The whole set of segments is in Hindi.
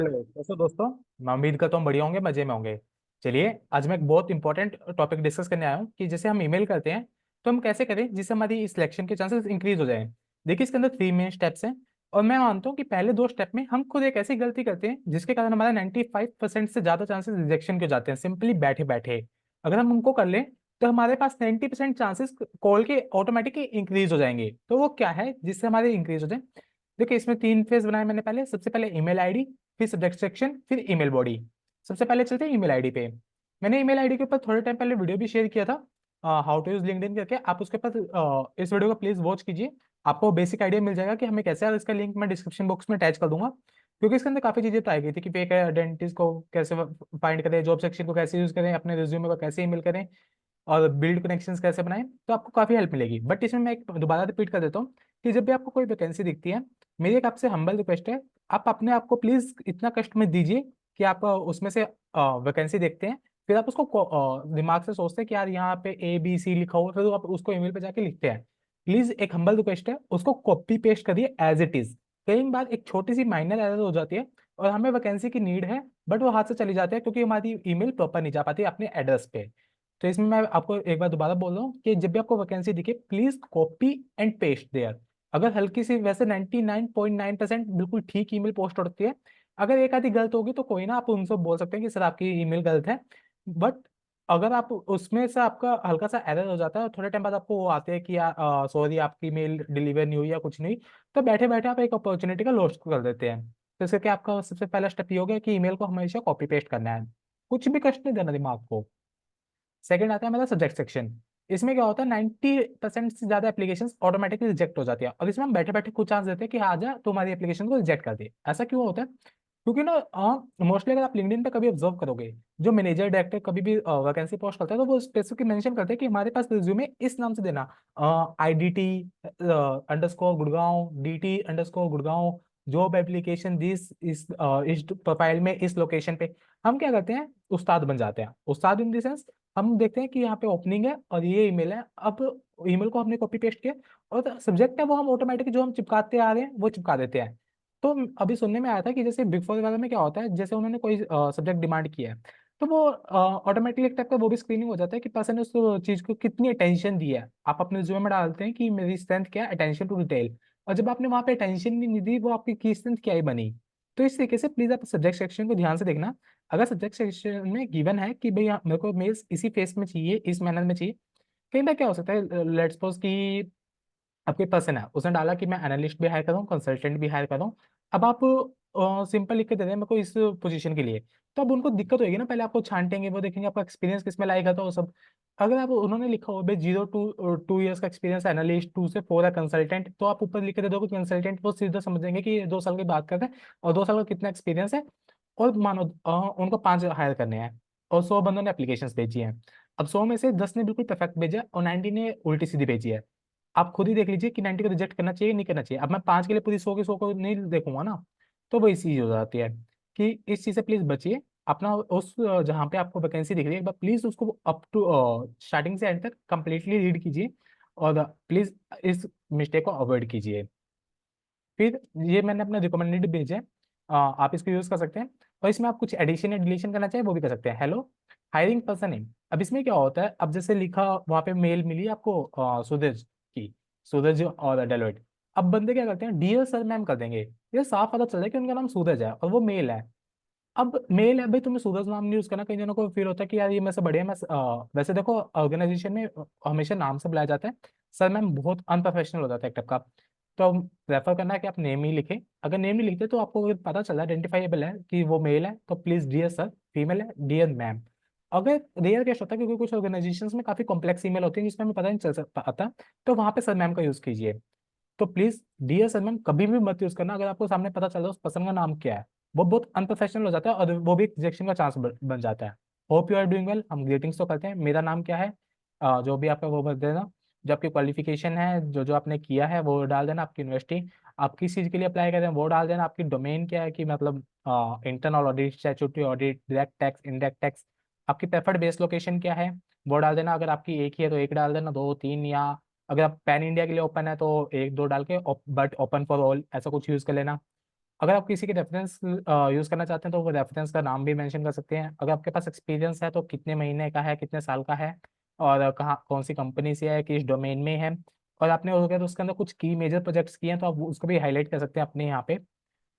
हेलो कैसे हो दोस्तों। मैं उम्मीद करता हूँ बढ़िया होंगे, मजे में होंगे। चलिए आज मैं एक बहुत इंपॉर्टेंट टॉपिक डिस्कस करने आया हूँ कि जैसे हम ईमेल करते हैं तो हम कैसे करें जिससे हमारी सिलेक्शन के चांसेस इंक्रीज हो जाएं। देखिए इसके अंदर 3 मेन स्टेप्स हैं और मैं मानता हूँ कि पहले 2 स्टेप में हम खुद एक ऐसी गलती करते हैं जिसके कारण हमारा 95% से ज्यादा चांसेस रिजेक्शन के हो जाते हैं सिंपली बैठे बैठे। अगर हम उनको कर लें तो हमारे पास 90% चांसेस कॉल के ऑटोमेटिकली इंक्रीज हो जाएंगे। तो वो क्या है जिससे हमारे इंक्रीज हो जाए। देखिए इसमें 3 फेज बनाए मैंने। पहले सबसे पहले ईमेल आईडी, फिर सब्जेक्ट सेक्शन, फिर ईमेल बॉडी। सबसे पहले चलते हैं ईमेल आईडी पे। मैंने ईमेल आईडी के ऊपर थोड़े टाइम पहले वीडियो भी शेयर किया था, हाउ टू यूज लिंक्डइन करके। आप उसके ऊपर इस वीडियो को प्लीज वॉच कीजिए। आपको बेसिक आइडिया मिल जाएगा कि हमें कैसे। और इसका लिंक मैं डिस्क्रिप्शन बॉक्स में अटैच कर दूंगा, क्योंकि इसके अंदर काफी चीजें बताई गई थी कि फेक आइडेंटिटीज को कैसे फाइंड करें, जॉब सेक्शन को कैसे यूज करें, अपने रिज्यूमे को कैसे ईमेल करें और बिल्ड कनेक्शंस कैसे बनाएं। तो आपको काफी हेल्प मिलेगी। बट इसमें मैं एक दोबारा रिपीट कर देता हूँ कि जब भी आपको कोई वैकेंसी दिखती है, मेरी एक आपसे हम्बल रिक्वेस्ट है, आप अपने आप को प्लीज इतना कष्ट मत दीजिए कि आप उसमें से वैकेंसी देखते हैं, फिर आप उसको दिमाग से सोचते हैं कि यार यहाँ पे ABC लिखा हुआ है, फिर आप उसको ईमेल पे जाके लिखते हैं। प्लीज एक हम्बल रिक्वेस्ट है, उसको कॉपी पेस्ट करिए एज इट इज। कई बार एक छोटी सी माइनर एरर हो जाती है और हमें वैकेंसी की नीड है, बट वो हाथ से चली जाती है क्योंकि हमारी ईमेल प्रॉपर नहीं जा पाती अपने एड्रेस पे। तो इसमें मैं आपको एक बार दोबारा बोल रहा हूँ कि जब भी आपको वैकेंसी दिखे please copy and paste there. अगर हल्की सी, वैसे 99.9% बिल्कुल ठीक ईमेल पोस्ट होती है। अगर एक आधी गलत होगी तो कोई ना, आप उनसे बोल सकते हैं कि सर आपकी ईमेल गलत है। बट अगर आप उसमें से आपका हल्का सा एरर हो जाता है और थोड़े टाइम बाद आपको वो आते हैं कि यार सॉरी आपकी मेल डिलीवर नहीं हुई या कुछ नहीं, तो बैठे बैठे आप एक अपॉर्चुनिटी का लॉस कर देते हैं। तो इसके क्या, आपका सबसे पहला स्टेप ये हो गया कि ईमेल को हमेशा कॉपी पेस्ट करना है, कुछ भी कष्ट नहीं देना दिमाग को। सेकंड आता है मेरा सब्जेक्ट सेक्शन। इसमें क्या होता है, 90% से ज्यादा एप्लीकेशन ऑटोमेटिकली रिजेक्ट हो जाती है और इसमें हम बैठे बैठे कुछ चांस देते हैं कि हाँ, आ जा तुम्हारी एप्लीकेशन को रिजेक्ट कर दे। ऐसा क्यों होता है? क्योंकि ना मोस्टली अगर आप लिंक्डइन पे कभी ऑब्जर्व करोगे, जो मैनेजर डायरेक्टर कभी भी वैकेंसी पोस्ट करता है तो वो स्पेसिफिक मेंशन करते हैं कि हमारे पास रिज्यूमे इस नाम से देना, IDT _Gurgaon, DT _Gurgaon, job application this इस प्रोफाइल में इस लोकेशन पे। हम क्या करते हैं, उस्ताद बन जाते हैं। उस्ताद इन द सेंस, हम देखते हैं कि यहाँ पे ओपनिंग है और ये ईमेल है। अब ईमेल को हमने कॉपी पेस्ट किया और सब्जेक्ट है वो हम ऑटोमेटिक जो हम चिपकाते आ रहे हैं वो चिपका देते हैं। तो अभी सुनने में आया था कि जैसे बिग फोर वगैरह में क्या होता है, जैसे उन्होंने कोई सब्जेक्ट डिमांड किया है तो वो ऑटोमेटिकली एक टाइप का वो भी स्क्रीनिंग हो जाता है कि पर्सन ने उस चीज को कितनी अटेंशन दी है। आप अपने रिज्यूमे में डालते हैं कि मेरी स्ट्रेंथ क्या है, अटेंशन टू डिटेल। और जब आपने वहां पे अटेंशन नहीं दी, वो आपकी की स्ट्रेंथ क्या ही बनी। तो इस तरीके से प्लीज आप सब्जेक्ट सेक्शन को ध्यान से देखना। अगर सब्जेक्ट सेक्शन में गिवन है कि भाई मेरे को मेल्स इसी फेस में चाहिए, इस मैनर में चाहिए। कई बार क्या हो सकता है, लेट्स सपोज कि आपके पर्सन है, उसने डाला कि मैं एनालिस्ट भी हायर करूँ, कंसल्टेंट भी हायर करूँ। अब आप सिंपल लिख के दे रहे हैं मेरे को इस पोजीशन के लिए, तो अब उनको दिक्कत होगी ना। पहले आपको छांटेंगे, वो देखेंगे आपका एक्सपीरियंस किस में लाएगा तो वो सब। अगर आप उन्होंने लिखा हो भाई 0 to 2 ईयर्स का एक्सपीरियंस एनालिस्ट, 2 से 4 है कंसल्टेंट, तो आप ऊपर लिख के दे दोगे कंसल्टेंट, वो सीधा समझेंगे कि ये 2 साल की बात कर रहे हैं और 2 साल का कितना एक्सपीरियंस है। और मानो उनको 5 हायर करने हैं और 100 बंदों ने एप्लीकेशन भेजी है। अब 100 में से 10 ने बिल्कुल परफेक्ट भेजा और 90 ने उल्टी सीधी भेजी है। आप खुद ही देख लीजिए कि 90 को रिजेक्ट करना चाहिए नहीं करना चाहिए। अब मैं 5 के लिए पूरी 100 के 100 को नहीं देखूंगा ना। तो वही चीज हो जाती है कि इस चीज से प्लीज बचिए। अपना उस जहाँ पे आपको वैकेंसी दिख रही है एक बार प्लीज उसको अप टू स्टार्टिंग से एंड तक कंप्लीटली रीड कीजिए और प्लीज इस मिस्टेक को अवॉइड कीजिए। फिर ये मैंने अपने रिकमेंडेड भेजे हैं, आप इसको यूज कर सकते हैं। और इसमें आप कुछ एडिशन या डिलीशन करना चाहे वो भी कर सकते हैं। Hello hiring person name. अब इसमें क्या होता है, अब जैसे लिखा वहां पे मेल मिली आपको सूरज की, सूरज और डेलोइट। अब बंदे क्या करते हैं, डियर सर मैम कर देंगे। ये साफ पता चल रहा है कि उनका नाम सूरज है और वो मेल है। अब मेल है भाई, तुम्हें सूरज नाम नहीं यूज करना। कई जनों को फील होता है कि यार ये मेरे से बढ़िया। मैं वैसे देखो ऑर्गेनाइजेशन में हमेशा नाम से बुलाया जाता है। सर मैम बहुत अनप्रोफेशनल हो जाता है एक टाइप का। तो रेफर करना है कि आप नेम ही लिखें। अगर नेम नहीं लिखते तो आपको अगर पता चला आइडेंटिफाइबल है कि वो मेल है तो प्लीज डियर सर, फीमेल है डियर मैम। अगर रेयर केस होता है क्योंकि कुछ ऑर्गेनाइजेशन में काफी कॉम्प्लेक्स ईमेल होती है जिसमें हमें पता नहीं चल पाता, तो वहां पे सर मैम का यूज कीजिए। तो प्लीज डियर सलमान कभी भी मत यूज करना अगर आपको सामने पता चल रहा है उस पर्सन का नाम क्या है। वो बहुत अनप्रोफेशनल हो जाता है और वो भी एक रिजेक्शन का चांस बन जाता है। Hope you are doing well. हम ग्रीटिंग्स तो करते हैं, मेरा नाम क्या है, जो भी आपका वो बता देना। जो आपकी क्वालिफिकेशन है, जो जो आपने किया है वो डाल देना। आपकी यूनिवर्सिटी, आप किस चीज़ के लिए अप्लाई कर रहे हैं वो डाल देना। आपकी डोमेन क्या है कि मतलब internal audit, statutory audit, direct tax, indirect tax. आपकी प्रेफर्ड बेस लोकेशन क्या है वो डाल देना। अगर आपकी एक ही है तो एक डाल देना, दो तीन, या अगर आप पैन इंडिया के लिए ओपन है तो एक दो डाल के, बट ओपन फॉर ऑल ऐसा कुछ यूज कर लेना। अगर आप किसी के रेफरेंस यूज करना चाहते हैं तो वो रेफरेंस का नाम भी मेंशन कर सकते हैं। अगर आपके पास एक्सपीरियंस है तो कितने महीने का है, कितने साल का है, और कहाँ कौन सी कंपनी से है, किस डोमेन में है, और आपने अगर उसके अंदर कुछ की मेजर प्रोजेक्ट्स किए हैं तो आप उसको भी हाईलाइट कर सकते हैं अपने यहाँ पे।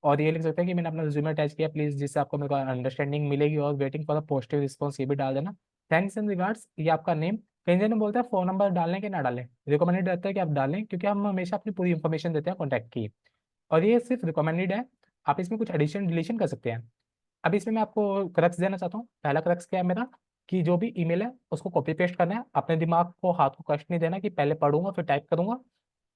और ये लिख सकते हैं कि मैंने अपना रिज्यूमे अटैच किया प्लीज, जिससे आपको मेरे को अंडरस्टैंडिंग मिलेगी, और waiting for the positive response ये भी डाल देना। थैंक्स एंड रिगार्ड्स, ये आपका नेम। कई जन बोलते हैं फोन नंबर डालने के ना डालें, रिकमेंडेड रहता है कि आप डालें, क्योंकि हम हमेशा अपनी पूरी इन्फॉर्मेशन देते हैं कॉन्टैक्ट की, और ये सिर्फ रिकमेंडेड है। आप इसमें कुछ एडिशन डिलीशन कर सकते हैं। अब इसमें मैं आपको क्रक्स देना चाहता हूँ। पहला क्रक्स क्या है मेरा, कि जो भी ईमेल है उसको कॉपी पेस्ट करना है, अपने दिमाग को, हाथ को कष्ट नहीं देना कि पहले पढ़ूंगा फिर टाइप करूंगा।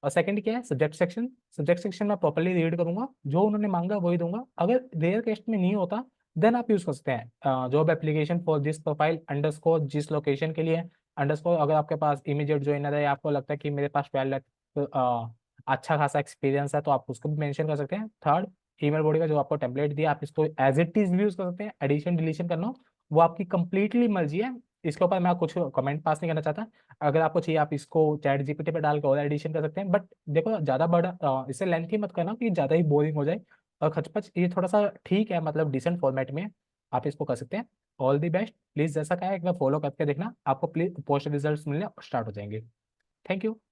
और सेकंड क्या है, सब्जेक्ट सेक्शन। सब्जेक्ट सेक्शन में प्रॉपर्ली रीड करूंगा, जो उन्होंने मांगा वही दूंगा। अगर रेयर केस में नहीं होता देन आप यूज कर सकते हैं job application for this profile underscore, जिस लोकेशन के लिए अंडरस्कोर। अगर आपके पास इमीडिएट ज्वाइनर है, या आपको लगता है कि मेरे पास 12 लाख अच्छा खासा एक्सपीरियंस है, तो आप उसको भी मेंशन कर सकते हैं। थर्ड, ईमेल बॉडी का जो आपको टेम्पलेट दिया आप इसको एज इट इज भी यूज कर सकते हैं। एडिशन डिलीशन करना हो वो आपकी कंप्लीटली मर्जी है, इसके ऊपर मैं कुछ कमेंट पास नहीं करना चाहता। अगर आपको चाहिए आप इसको चैट जीपीटी पे डाल के और एडिशन कर सकते हैं, बट देखो ज़्यादा बड़ा इसे लेंथी मत करना कि ज़्यादा ही बोरिंग हो जाए और खचपच। ये थोड़ा सा ठीक है, मतलब डिसेंट फॉर्मेट में आप इसको कर सकते हैं। All the best. प्लीज़ जैसा कहा है एक बार फॉलो करके देखना, आपको प्लीज पोस्ट रिजल्ट मिलने स्टार्ट हो जाएंगे। Thank you.